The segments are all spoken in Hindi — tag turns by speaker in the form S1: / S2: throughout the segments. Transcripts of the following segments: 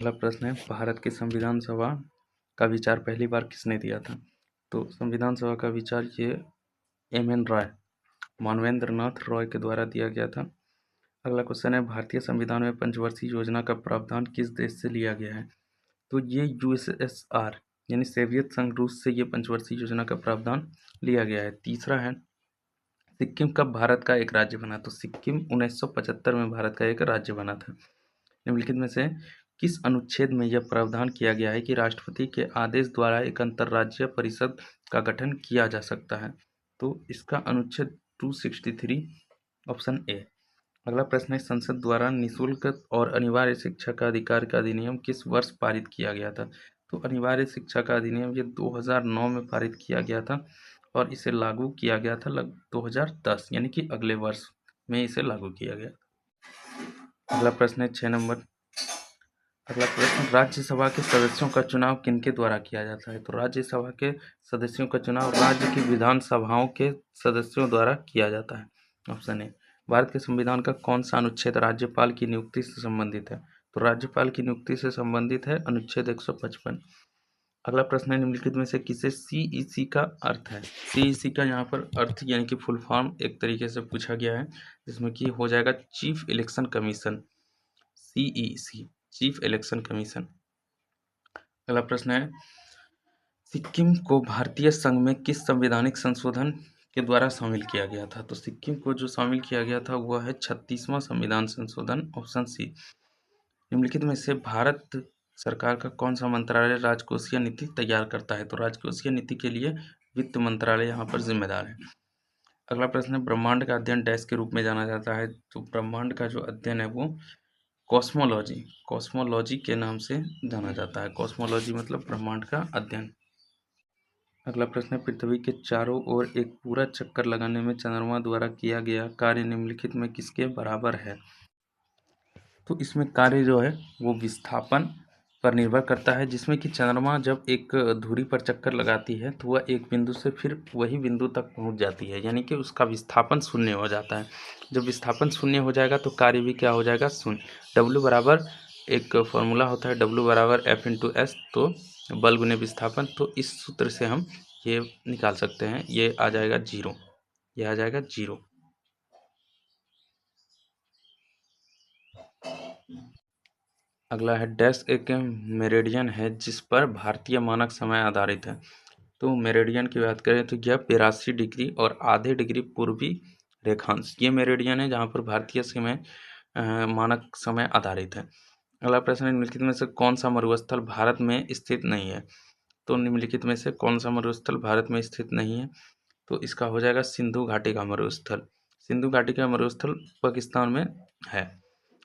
S1: अगला प्रश्न है, भारत की संविधान सभा का विचार पहली बार किसने दिया था? तो संविधान सभा का विचार ये एम.एन. रॉय, मानवेंद्र नाथ रॉय के द्वारा दिया गया था। अगला क्वेश्चन है, भारतीय संविधान में पंचवर्षीय योजना का प्रावधान किस देश से लिया गया है? तो ये यूएसएसआर यानी सोवियत संघ रूस से ये पंचवर्षीय योजना का प्रावधान लिया गया है। तीसरा है, सिक्किम कब भारत का एक राज्य बना? तो सिक्किम 1975 में भारत का एक राज्य बना था। निम्नलिखित में से किस अनुच्छेद में यह प्रावधान किया गया है कि राष्ट्रपति के आदेश द्वारा एक अंतर्राज्यीय परिषद का गठन किया जा सकता है? तो इसका अनुच्छेद 263 ऑप्शन ए। अगला प्रश्न है, संसद द्वारा निःशुल्क और अनिवार्य शिक्षा का अधिकार का अधिनियम किस वर्ष पारित किया गया था? तो अनिवार्य शिक्षा का अधिनियम ये 2009 में पारित किया गया था और इसे लागू किया गया था 2010 यानी कि अगले वर्ष में इसे लागू किया गया। अगला प्रश्न है 6 नंबर। अगला प्रश्न, राज्यसभा के सदस्यों का चुनाव किनके द्वारा किया जाता है? तो राज्यसभा के सदस्यों का चुनाव राज्य की विधानसभाओं के सदस्यों द्वारा किया जाता है। Option A. भारत के संविधान का कौन सा अनुच्छेद राज्यपाल की नियुक्ति से संबंधित है? तो राज्यपाल की नियुक्ति से संबंधित है अनुच्छेद 155। अगला प्रश्न है, निम्नलिखित में से किसे सीईसी का अर्थ है? सीईसी का यहाँ पर अर्थ यानी कि फुल फॉर्म एक तरीके से पूछा गया है, जिसमें कि हो जाएगा chief election commission, CEC, chief election commission. अगला प्रश्न है, सिक्किम को भारतीय संघ में किस संवैधानिक संशोधन के द्वारा शामिल किया गया था? तो सिक्किम को जो शामिल किया गया था वह है 36वां संविधान संशोधन, ऑप्शन सी। निम्नलिखित में से भारत सरकार का कौन सा मंत्रालय राजकोषीय नीति तैयार करता है? तो राजकोषीय नीति के लिए वित्त मंत्रालय यहाँ पर जिम्मेदार है। अगला प्रश्न है, ब्रह्मांड का अध्ययन डैश के रूप में जाना जाता है? तो ब्रह्मांड का जो अध्ययन है वो कॉस्मोलॉजी, कॉस्मोलॉजी के नाम से जाना जाता है। कॉस्मोलॉजी मतलब ब्रह्मांड का अध्ययन। अगला प्रश्न है, पृथ्वी के चारों ओर एक पूरा चक्कर लगाने में चंद्रमा द्वारा किया गया कार्य निम्नलिखित में किसके बराबर है? तो इसमें कार्य जो है वो विस्थापन पर निर्भर करता है, जिसमें कि चंद्रमा जब एक धुरी पर चक्कर लगाती है तो वह एक बिंदु से फिर वही बिंदु तक पहुंच जाती है, यानी कि उसका विस्थापन शून्य हो जाता है। जब विस्थापन शून्य हो जाएगा तो कार्य भी क्या हो जाएगा? शून्य। W बराबर एक फॉर्मूला होता है, W बराबर F×S, तो बल गुने विस्थापन। तो इस सूत्र से हम ये निकाल सकते हैं, ये आ जाएगा 0, ये आ जाएगा 0। अगला है, डैश एक मेरिडियन है जिस पर भारतीय मानक समय आधारित है? तो मेरिडियन की बात करें तो यह 82 डिग्री और आधे डिग्री पूर्वी रेखांश, ये मेरिडियन है जहाँ पर भारतीय समय मानक समय आधारित है। अगला प्रश्न है, निम्नलिखित में से कौन सा मरुस्थल भारत में स्थित नहीं है? तो निम्नलिखित में से कौन सा मरुस्थल भारत में स्थित नहीं है? तो इसका हो जाएगा सिंधु घाटी का मरुस्थल। सिंधु घाटी का मरुस्थल पाकिस्तान में है।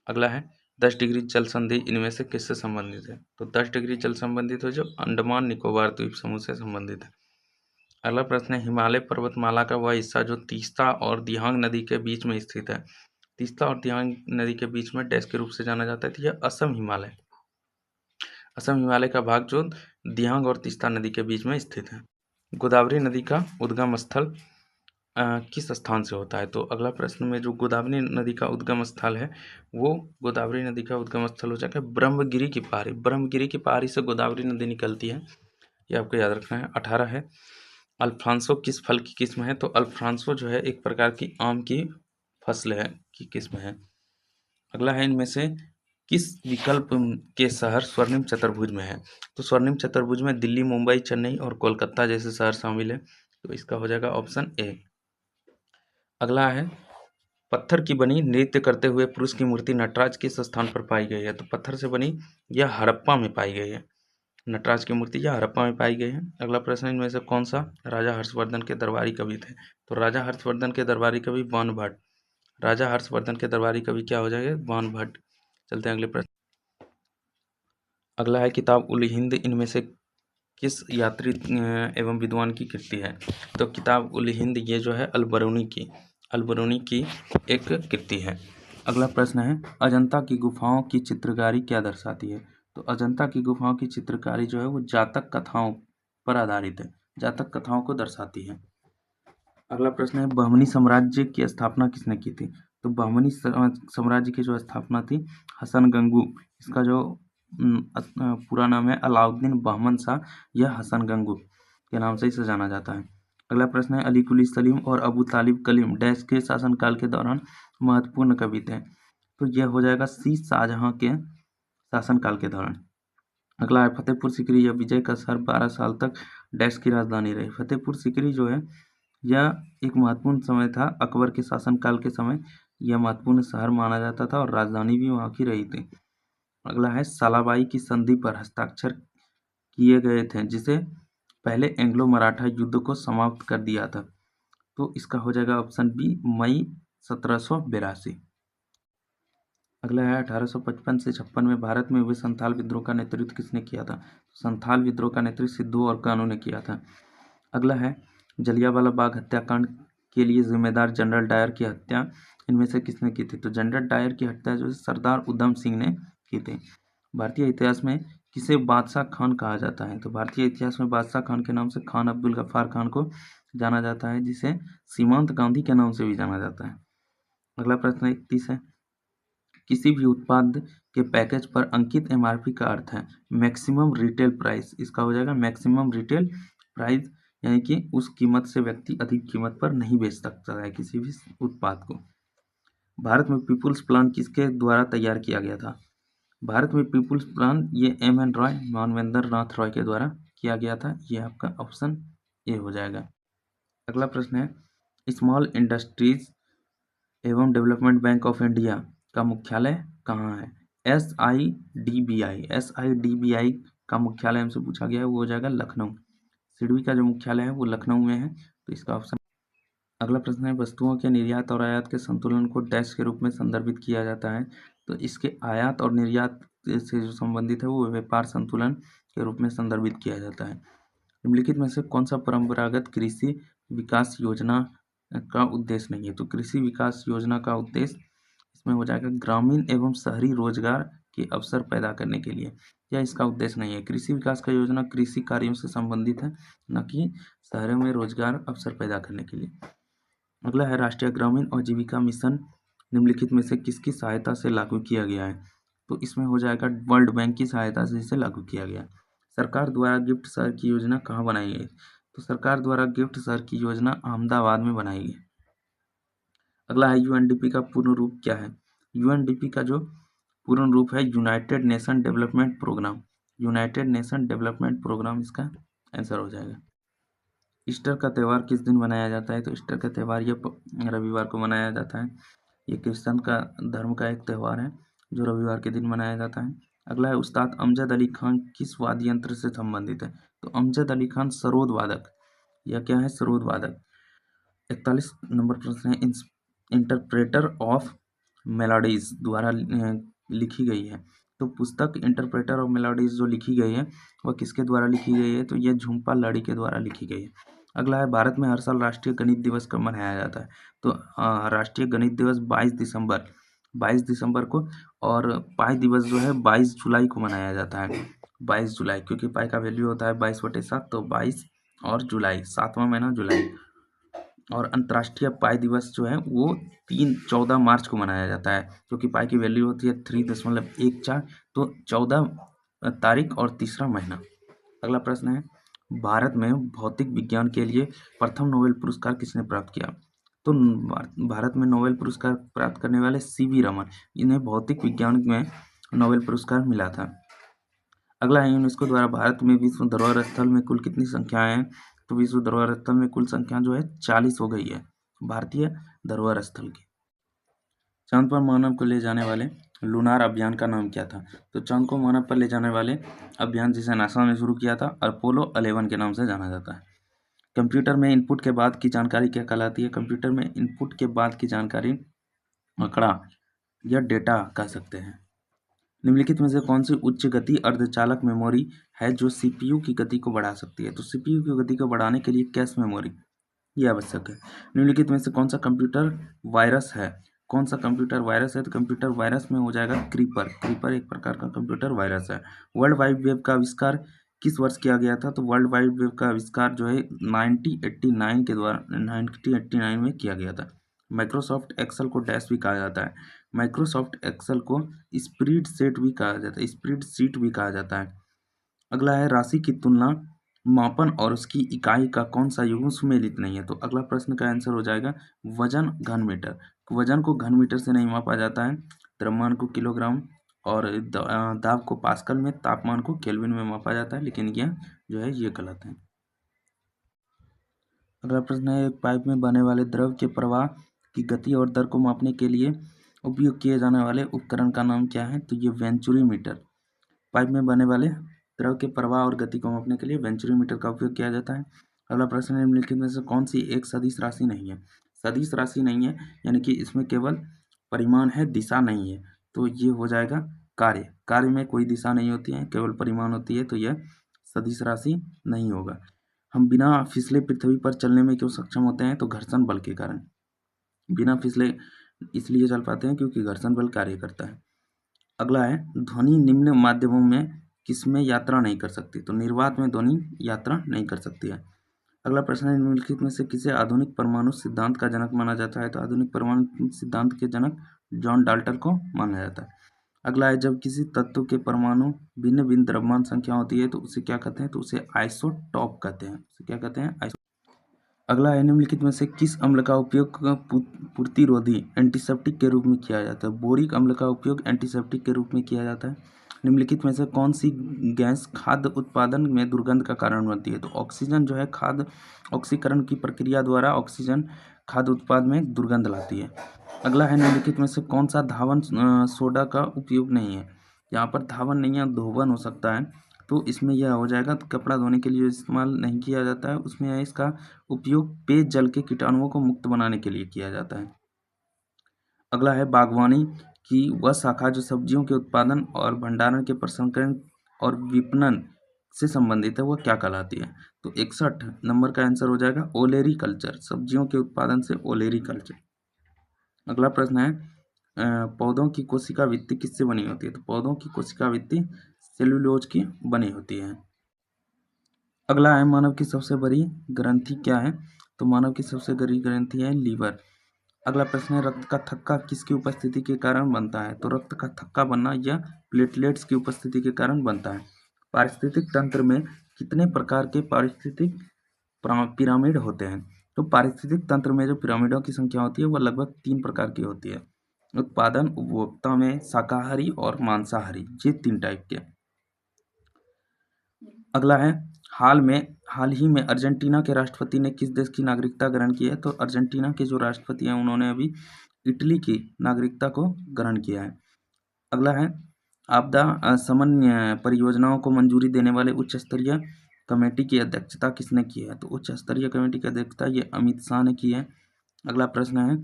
S1: अगला है, 10 डिग्री जल संधि इनमें से किससे संबंधित है? तो 10 डिग्री जल संबंधित हो जो अंडमान निकोबार द्वीप समूह से संबंधित है। अगला प्रश्न है, हिमालय पर्वतमाला का वह हिस्सा जो तीस्ता और दिहांग नदी के बीच में स्थित है? तीस्ता और दिहांग नदी के बीच में डैश के रूप से जाना जाता है, तो यह असम हिमालय, असम हिमालय का भाग जो दिहांग और तीस्ता नदी के बीच में स्थित है। गोदावरी नदी का उद्गम स्थल किस स्थान से होता है? तो अगला प्रश्न में जो गोदावरी नदी का उद्गम स्थल है वो गोदावरी नदी का उद्गम स्थल हो जाएगा ब्रह्मगिरी की पहाड़ी, ब्रह्मगिरी की पहाड़ी से गोदावरी नदी निकलती है, ये आपको याद रखना है। 18 है, अल्फांसो किस फल की किस्म है? तो अल्फांसो जो है एक प्रकार की आम की फसल है की किस्म है। अगला है, इनमें से किस विकल्प के शहर स्वर्णिम चतुर्भुज में है? तो स्वर्णिम चतुर्भुज में दिल्ली, मुंबई, चेन्नई और कोलकाता जैसे शहर शामिल है, तो इसका हो जाएगा ऑप्शन ए। अगला है, पत्थर की बनी नृत्य करते हुए पुरुष की मूर्ति नटराज किस स्थान पर पाई गई है? तो पत्थर से बनी यह हड़प्पा में पाई गई है, नटराज की मूर्ति यह हड़प्पा में पाई गई है। अगला प्रश्न, इनमें से कौन सा राजा हर्षवर्धन के दरबारी कवि थे? तो राजा हर्षवर्धन के दरबारी कवि बाण भट्ट, राजा हर्षवर्धन के दरबारी कवि क्या हो जाएगा? बाण भट्ट। चलते हैं अगले प्रश्न। अगला है, किताब उल हिंद इनमें से किस यात्री एवं विद्वान की कृति है? तो किताब उल हिंद ये जो है अलबरूनी की एक कृति है। अगला प्रश्न है, अजंता की गुफाओं की चित्रकारी क्या दर्शाती है? तो अजंता की गुफाओं की चित्रकारी जो है वो जातक कथाओं पर आधारित है, जातक कथाओं को दर्शाती है। अगला प्रश्न है, बहमनी साम्राज्य की स्थापना किसने की थी? तो बहमनी साम्राज्य की जो स्थापना थी हसन गंगू, इसका जो पूरा नाम है अलाउद्दीन बहमन शाह या हसन गंगू के नाम से इसे जाना जाता है। अगला प्रश्न है अली कुली सलीम और अबू तालिब कलीम डैश के शासनकाल के दौरान महत्वपूर्ण कवि थे। तो यह हो जाएगा सी शाहजहां के शासनकाल के दौरान। अगला है फतेहपुर सीकरी या विजय का शहर 12 साल तक डैश की राजधानी रही। फतेहपुर सीकरी जो है यह एक महत्वपूर्ण समय था अकबर के शासनकाल के समय। यह महत्वपूर्ण शहर माना जाता था और राजधानी भी वहाँ की रही थी। अगला है सालाबाई की संधि पर हस्ताक्षर किए गए थे जिसे पहले एंग्लो मराठा युद्ध को समाप्त कर दिया था। तो इसका हो जाएगा ऑप्शन बी मई 1782। अगला है 1855 से 56 में भारत में हुए संथाल विद्रोह का नेतृत्व किसने किया था। संथाल विद्रोह का नेतृत्व सिद्धू और कानू ने किया था। अगला है जलियांवाला बाग हत्याकांड के लिए जिम्मेदार जनरल डायर की हत्या इनमें से किसने की थी। तो जनरल डायर की हत्या जो है सरदार उधम सिंह ने की थी। भारतीय इतिहास में किसे बादशाह खान कहा जाता है। तो भारतीय इतिहास में बादशाह खान के नाम से खान अब्दुल गफ्फार खान को जाना जाता है जिसे सीमांत गांधी के नाम से भी जाना जाता है। अगला प्रश्न 31 है किसी भी उत्पाद के पैकेज पर अंकित एमआरपी का अर्थ है मैक्सिमम रिटेल प्राइस। इसका हो जाएगा मैक्सिमम रिटेल प्राइस यानी कि उस कीमत से व्यक्ति अधिक कीमत पर नहीं बेच सकता है किसी भी उत्पाद को। भारत में पीपुल्स प्लान किसके द्वारा तैयार किया गया था। भारत में पीपुल्स प्लान ये एम.एन. रॉय मानवेंद्र नाथ रॉय के द्वारा किया गया था। ये आपका ऑप्शन ए हो जाएगा। अगला प्रश्न है स्मॉल इंडस्ट्रीज एवं डेवलपमेंट बैंक ऑफ इंडिया का मुख्यालय कहाँ है। SIDBI का मुख्यालय हमसे पूछा गया है वो हो जाएगा लखनऊ। सिडबी का जो मुख्यालय है वो लखनऊ में है तो इसका ऑप्शन। अगला प्रश्न है वस्तुओं के निर्यात और आयात के संतुलन को डैश के रूप में संदर्भित किया जाता है। तो इसके आयात और निर्यात से जो संबंधित है वो व्यापार संतुलन के रूप में संदर्भित किया जाता है। निम्नलिखित में से कौन सा परंपरागत कृषि विकास योजना का उद्देश्य नहीं है। तो कृषि विकास योजना का उद्देश्य इसमें हो जाएगा ग्रामीण एवं शहरी रोजगार के अवसर पैदा करने के लिए। यह इसका उद्देश्य नहीं है। कृषि विकास का योजना कृषि कार्यों से संबंधित है न कि शहरों में रोजगार अवसर पैदा करने के लिए। अगला है राष्ट्रीय ग्रामीण आजीविका मिशन निम्नलिखित में से किसकी सहायता से लागू किया गया है। तो इसमें हो जाएगा वर्ल्ड बैंक की सहायता से इसे लागू किया गया। सरकार द्वारा गिफ्ट शहर की योजना कहाँ बनाई गई। तो सरकार द्वारा गिफ्ट शहर की योजना अहमदाबाद में बनाई गई। अगला है यूएनडीपी का पूर्ण रूप क्या है। यूएनडीपी का जो पूर्ण रूप है United Nation Development Program. United Nation Development Program इसका आंसर हो जाएगा। ईस्टर का त्यौहार किस दिन मनाया जाता है। तो ईस्टर का त्यौहार ये रविवार को मनाया जाता है। ये क्रिश्चियन का धर्म का एक त्यौहार है जो रविवार के दिन मनाया जाता है। अगला है उस्ताद अमजद अली खान किस वाद्य यंत्र से संबंधित है। तो अमजद अली खान सरोद वादक या क्या है सरोद वादक। 41 नंबर प्रश्न है इंटरप्रेटर ऑफ मेलोडीज द्वारा लिखी गई है। तो पुस्तक इंटरप्रेटर ऑफ मेलोडीज जो लिखी गई है वह किसके द्वारा लिखी गई है। तो यह झुम्पा लाहिड़ी के द्वारा लिखी गई है। अगला है भारत में हर साल राष्ट्रीय गणित दिवस कब मनाया जाता है। तो राष्ट्रीय गणित दिवस 22 दिसंबर को और पाई दिवस जो है 22 जुलाई को मनाया जाता है। 22 जुलाई क्योंकि पाई का वैल्यू होता है 22/7 तो 22 और जुलाई 7वां महीना जुलाई। और अंतर्राष्ट्रीय पाई दिवस जो है वो 14 मार्च को मनाया जाता है क्योंकि पाई की वैल्यू होती है 3.14 तो 14 तारीख और तीसरा महीना। अगला प्रश्न है भारत में भौतिक विज्ञान के लिए प्रथम नोबेल पुरस्कार किसने प्राप्त किया। तो भारत में नोबेल पुरस्कार प्राप्त करने वाले CV रमन इन्हें भौतिक विज्ञान में नोबेल पुरस्कार मिला था। अगला है यूनेस्को द्वारा भारत में विश्व धरोहर स्थल में कुल कितनी संख्याएं हैं। तो विश्व धरोहर स्थल में कुल संख्या जो है 40 हो गई है भारतीय धरोहर स्थल की। चांद पर मानव को ले जाने वाले लूनार अभियान का नाम क्या था। तो चांद को मानव पर ले जाने वाले अभियान जिसे नासा ने शुरू किया था अपोलो 11 के नाम से जाना जाता है। कंप्यूटर में इनपुट के बाद की जानकारी क्या कहलाती है। कंप्यूटर में इनपुट के बाद की जानकारी आंकड़ा या डेटा कह सकते हैं। निम्नलिखित में से कौन सी उच्च गति अर्धचालक मेमोरी है जो CPU की गति को बढ़ा सकती है। तो CPU की गति को बढ़ाने के लिए कैश मेमोरी ये आवश्यक है। निम्नलिखित में से कौन सा कंप्यूटर वायरस है। कौन सा कंप्यूटर वायरस है। तो कंप्यूटर वायरस में हो जाएगा क्रीपर एक प्रकार का कंप्यूटर वायरस है। वर्ल्ड वाइड वेब का आविष्कार किस वर्ष किया गया था। तो वर्ल्ड वाइड वेब का आविष्कार जो है 1989 में किया गया था। माइक्रोसॉफ्ट एक्सेल को डैश भी कहा जाता है। माइक्रोसॉफ्ट एक्सेल को स्प्रेडशीट भी कहा जाता है, स्प्रेडशीट भी कहा जाता है। अगला है राशि की तुलना, मापन और उसकी इकाई का कौन सा युग्म सुमेलित नहीं है। तो अगला प्रश्न का आंसर हो जाएगा वजन घन मीटर। वजन को घन मीटर से नहीं मापा जाता है, द्रव्यमान को किलोग्राम और दाब को पास्कल में, तापमान को केल्विन में मापा जाता है, लेकिन यह जो है ये गलत है। अगला प्रश्न है एक पाइप में बहने वाले द्रव के प्रवाह की गति और दर को मापने के लिए उपयोग किए जाने वाले उपकरण का नाम क्या है। तो ये वेंचुरीमीटर। पाइप में बहने वाले द्रव के प्रवाह और गति को मापने के लिए वेंचुरीमीटर का उपयोग किया जाता है। अगला प्रश्न है निम्नलिखित में से कौन सी एक सदिश राशि नहीं है। सदिश राशि नहीं है यानी कि इसमें केवल परिमाण है, दिशा नहीं है। तो ये हो जाएगा कार्य। कार्य में कोई दिशा नहीं होती है, केवल परिमाण होती है, तो यह सदिश राशि नहीं होगा। हम बिना फिसले पृथ्वी पर चलने में क्यों सक्षम होते हैं। तो घर्षण बल के कारण। बिना फिसले इसलिए चल पाते हैं क्योंकि घर्षण बल कार्य करता है। अगला है ध्वनि निम्न माध्यमों में किसमें यात्रा नहीं कर सकती। तो निर्वात में ध्वनि यात्रा नहीं कर सकती है। अगला प्रश्न है निम्नलिखित में से किसे आधुनिक परमाणु सिद्धांत का जनक माना जाता है। तो आधुनिक परमाणु सिद्धांत के जनक जॉन डाल्टन को माना जाता है। अगला है जब किसी तत्व के परमाणु भिन्न भिन्न द्रव्यमान संख्या होती है तो उसे क्या कहते हैं। तो उसे आइसोटॉप कहते हैं। उसे क्या कहते हैं, अगला है निम्नलिखित में से किस अम्ल का उपयोग पूर्तिरोधी एंटीसेप्टिक के रूप में किया जाता है। बोरिक अम्ल का उपयोग एंटीसेप्टिक के रूप में किया जाता है। निम्नलिखित में से कौन सी गैस खाद्य उत्पादन में दुर्गंध का कारण बनती है। तो ऑक्सीजन जो है खाद्य ऑक्सीकरण की प्रक्रिया द्वारा ऑक्सीजन खाद्य उत्पाद में दुर्गंध लाती है। अगला है निम्नलिखित में से कौन सा धावन सोडा का उपयोग नहीं है। यहाँ पर धावन नहीं है, धोवन हो सकता है, तो इसमें यह हो जाएगा। तो कपड़ा धोने के लिए इस्तेमाल नहीं किया जाता है, उसमें इसका उपयोग पेय जल के कीटाणुओं को मुक्त बनाने के लिए किया जाता है। अगला है बागवानी की वह शाखा जो सब्जियों के उत्पादन और भंडारण के प्रसंस्करण और विपणन से संबंधित है, वह क्या कहलाती है। तो 61 नंबर का आंसर हो जाएगा ओलेरी कल्चर। सब्जियों के उत्पादन से ओलेरी कल्चर। अगला प्रश्न है पौधों की कोशिका भित्ति किससे बनी होती है। तो पौधों की कोशिका भित्ति सेल्यूलोज की बनी होती है। अगला है मानव की सबसे बड़ी ग्रंथि क्या है। तो मानव की सबसे बड़ी ग्रंथि है लीवर। अगला प्रश्न है रक्त का थक्का किसकी उपस्थिति के कारण बनता है। तो रक्त का थक्का बनना यह प्लेटलेट्स की उपस्थिति के कारण बनता है। पारिस्थितिक तंत्र में कितने प्रकार के पारिस्थितिक पिरामिड होते हैं। तो पारिस्थितिक तंत्र में जो पिरामिडों की संख्या होती है वह लगभग 3 प्रकार की होती है। उत्पादन, उपभोक्ता में शाकाहारी और मांसाहारी, ये 3 टाइप के। अगला है हाल ही में अर्जेंटीना के राष्ट्रपति ने किस देश की नागरिकता ग्रहण की है। तो अर्जेंटीना के जो राष्ट्रपति हैं उन्होंने अभी इटली की नागरिकता को ग्रहण किया है। अगला है आपदा शमन परियोजनाओं को मंजूरी देने वाले उच्च स्तरीय कमेटी की अध्यक्षता किसने की है। तो उच्च स्तरीय कमेटी की अध्यक्षता ये अमित शाह ने की है। अगला प्रश्न है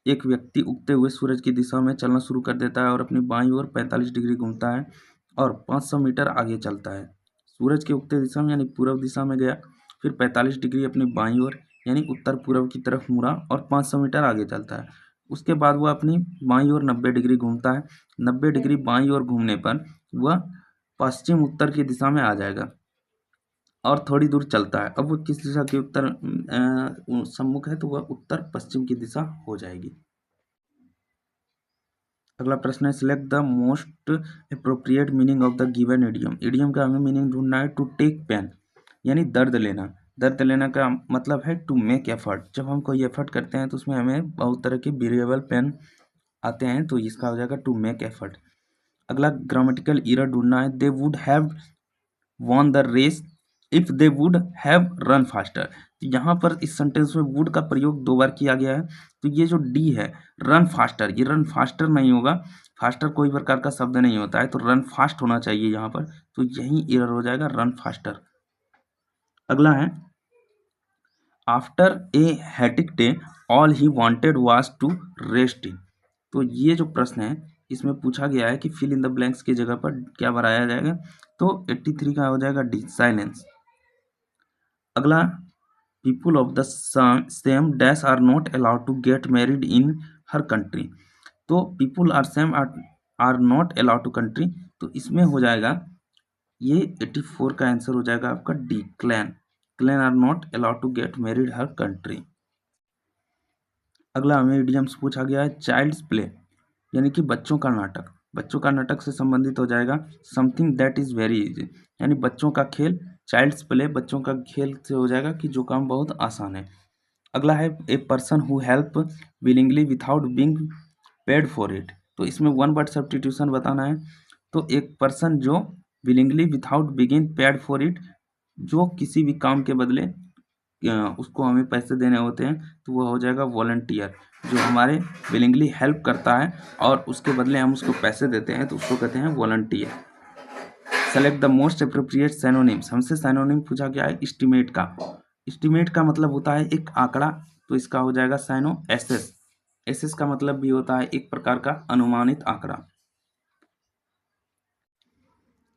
S1: एक व्यक्ति उगते हुए सूरज की दिशा में चलना शुरू कर देता है और अपनी बाईं ओर 45 डिग्री घूमता है और 500 मीटर आगे चलता है। सूरज के उगते दिशा में यानी पूर्व दिशा में गया, फिर 45 डिग्री अपनी बाईं ओर यानी उत्तर पूर्व की तरफ मुड़ा और 500 मीटर आगे चलता है। उसके बाद वह अपनी बाईं ओर 90 डिग्री घूमता है। 90 डिग्री बाईं ओर घूमने पर वह पश्चिम उत्तर की दिशा में आ जाएगा और थोड़ी दूर चलता है। अब वह किस दिशा के उत्तर सम्मुख है। तो वह उत्तर पश्चिम की दिशा हो जाएगी। अगला प्रश्न है select the most appropriate meaning of the given idiom. Idiom का हमें मीनिंग ढूंढना है। टू टेक पेन यानी दर्द लेना। दर्द लेना का मतलब है टू मेक एफर्ट। जब हम कोई एफर्ट करते हैं तो उसमें हमें बहुत तरह के वेरिएबल पेन आते हैं, तो इसका हो जाएगा टू मेक एफर्ट। अगला ग्रामेटिकल एरर ढूंढना है। They would have won the race if they would have run faster. तो यहाँ पर इस सेंटेंस में वुड का प्रयोग 2 बार किया गया है। तो ये जो डी है रन फास्टर, ये रन फास्टर नहीं होगा। फास्टर कोई प्रकार का शब्द नहीं होता है, तो रन फास्ट होना चाहिए यहाँ पर। तो यही एरर हो जाएगा रन फास्टर। अगला है after a hectic day all he wanted was to rest in. तो ये जो प्रश्न है इसमें पूछा गया है कि फिल इन द ब्लैंक्स की जगह पर क्या बनाया जाएगा। तो 83 का हो जाएगा डी साइलेंस। अगला people of the same dash are not allowed to get married in her country. तो people are same are not allowed to country, तो इसमें हो जाएगा ये 84 का आंसर हो जाएगा आपका D clan. Clan are not allowed to get married her country. अगला हमें इडियम्स पूछा गया है चाइल्ड्स प्ले, यानी कि बच्चों का नाटक। बच्चों का नाटक से संबंधित हो जाएगा something that is very easy, यानी बच्चों का खेल। चाइल्ड्स प्ले बच्चों का खेल से हो जाएगा कि जो काम बहुत आसान है। अगला है a person who help willingly without being paid for it. तो इसमें वन वर्ड सब्स्टिट्यूशन बताना है। तो एक पर्सन जो willingly without begin paid for it, जो किसी भी काम के बदले उसको हमें पैसे देने होते हैं, तो वह हो जाएगा वॉलंटियर। जो हमारे विलिंगली हेल्प करता है और उसके बदले हम उसको पैसे देते हैं, तो उसको कहते हैं volunteer. Select the most appropriate synonyms. हमसे सैनोनिम पूछा गया है एस्टिमेट का। एस्टिमेट का मतलब होता है एक आंकड़ा, तो इसका हो जाएगा सैनो एसएस। एसएस का मतलब भी होता है एक प्रकार का अनुमानित आंकड़ा।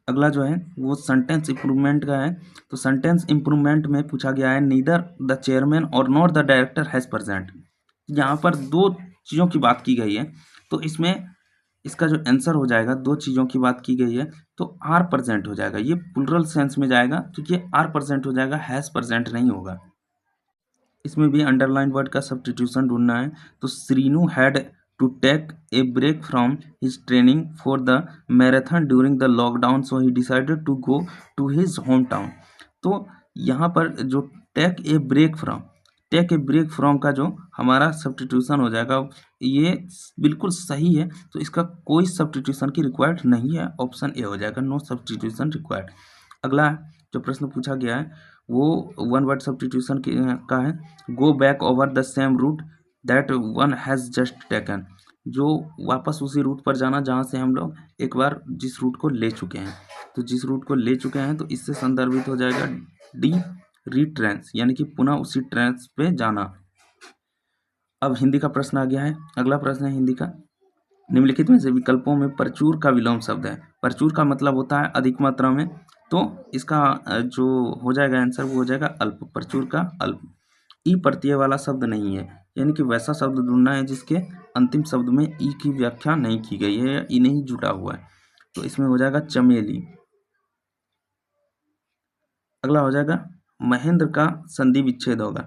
S1: अगला जो है वो सेंटेंस इंप्रूवमेंट का है। तो सेंटेंस इंप्रूवमेंट में पूछा गया है नीदर द चेयरमैन और not the director has present. यहाँ पर दो चीज़ों की बात की गई है, तो इसमें इसका जो आंसर हो जाएगा, दो चीज़ों की बात की गई है तो आर प्रेजेंट हो जाएगा। ये प्लूरल सेंस में जाएगा तो ये आर प्रेजेंट हो जाएगा, हैज प्रेजेंट नहीं होगा। इसमें भी अंडरलाइन वर्ड का सब्स्टिट्यूशन ढूंढना है। तो Srinu had to take a break from his training for the marathon during the lockdown, so he decided to go to his home town. तो यहाँ पर जो take a break from, take a break from का जो हमारा सब्स्टिट्यूशन हो जाएगा, ये बिल्कुल सही है। तो इसका कोई सब्स्टिट्यूशन की रिक्वायर्ड नहीं है, ऑप्शन ए हो जाएगा, नो सब्स्टिट्यूशन रिक्वायर्ड। अगला जो प्रश्न पूछा गया है वो वन वर्ड सब्स्टिट्यूशन का है। Go back over the same route that one has just taken. जो वापस उसी रूट पर जाना जहाँ से हम लोग एक बार जिस रूट को ले चुके हैं। तो जिस रूट को ले चुके हैं तो इससे संदर्भित हो जाएगा डी रीट्रेंस, यानी कि पुनः उसी ट्रेंस पे जाना। अब हिंदी का प्रश्न आ गया है। अगला प्रश्न है हिंदी का, निम्नलिखित में से विकल्पों में प्रचुर का विलोम शब्द है। प्रचुर का मतलब होता है अधिक मात्रा में, तो इसका जो हो जाएगा आंसर वो हो जाएगा अल्प। प्रचुर का अल्प। ई प्रत्यय वाला शब्द नहीं है, यानी कि वैसा शब्द ढूंढना है जिसके अंतिम शब्द में ई की व्याख्या नहीं की गई है या ई नहीं जुटा हुआ है। तो इसमें हो जाएगा चमेली। अगला हो जाएगा महेंद्र का संधि विच्छेद होगा।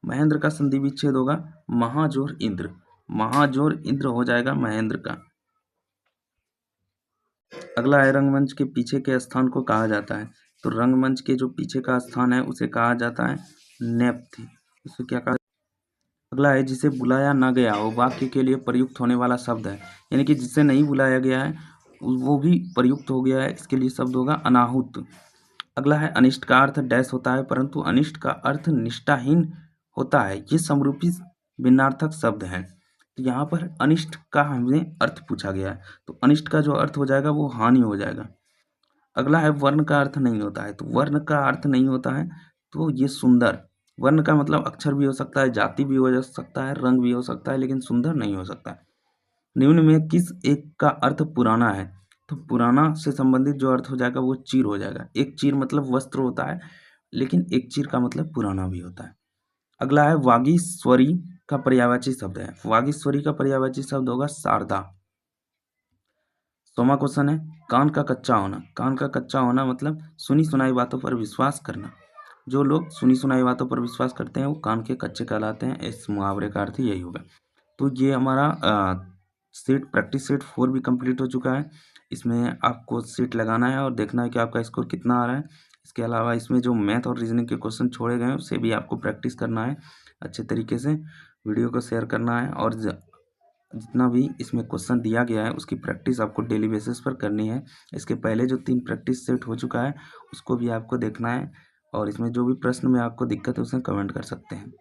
S1: महेंद्र का संधि विच्छेद होगा महाजोर इंद्र। महाजोर इंद्र हो जाएगा महेंद्र का। अगला है रंगमंच के पीछे के स्थान को कहा जाता है। तो रंगमंच के जो पीछे का स्थान है उसे कहा जाता है नेपथ्य। उसे क्या कहा। अगला है जिसे बुलाया ना गया हो, वाक्य के लिए प्रयुक्त होने वाला शब्द है, यानी कि जिसे नहीं बुलाया गया है वो भी प्रयुक्त हो गया है, इसके लिए शब्द होगा अनाहुत। अगला है अनिष्ट का अर्थ डैश होता है, परंतु अनिष्ट का अर्थ निष्ठाहीन होता है। ये समरूपी भिन्नार्थक शब्द है। तो यहाँ पर अनिष्ट का हमने अर्थ पूछा गया है, तो अनिष्ट का जो अर्थ हो जाएगा वो हानि हो जाएगा। अगला है वर्ण का अर्थ नहीं होता है। तो वर्ण का अर्थ नहीं होता है तो ये सुंदर। वर्ण का मतलब अक्षर भी हो सकता है, जाति भी हो सकता है, रंग भी हो सकता है, लेकिन सुंदर नहीं हो सकता है। निम्न में किस एक का अर्थ पुराना है। तो पुराना से संबंधित जो अर्थ हो जाएगा वो चीर हो जाएगा। एक चीर मतलब वस्त्र होता है, लेकिन एक चीर का मतलब पुराना भी होता है। अगला है वागीश्वरी का पर्यायवाची शब्द है। वागीश्वरी का पर्यायवाची शब्द होगा शारदा। 100वां क्वेश्चन है कान का कच्चा होना। कान का कच्चा होना मतलब सुनी सुनाई बातों पर विश्वास करना। जो लोग सुनी सुनाई बातों पर विश्वास करते हैं वो कान के कच्चे कहलाते हैं। इस मुहावरे का अर्थ यही होगा। तो ये हमारा सेट प्रैक्टिस सेट 4 भी कंप्लीट हो चुका है। इसमें आपको सेट लगाना है और देखना है कि आपका स्कोर कितना आ रहा है। इसके अलावा इसमें जो मैथ और रीजनिंग के क्वेश्चन छोड़े गए हैं उसे भी आपको प्रैक्टिस करना है अच्छे तरीके से। वीडियो को शेयर करना है और जितना भी इसमें क्वेश्चन दिया गया है उसकी प्रैक्टिस आपको डेली बेसिस पर करनी है। इसके पहले जो 3 प्रैक्टिस सेट हो चुका है उसको भी आपको देखना है और इसमें जो भी प्रश्न में आपको दिक्कत है उसे कमेंट कर सकते हैं।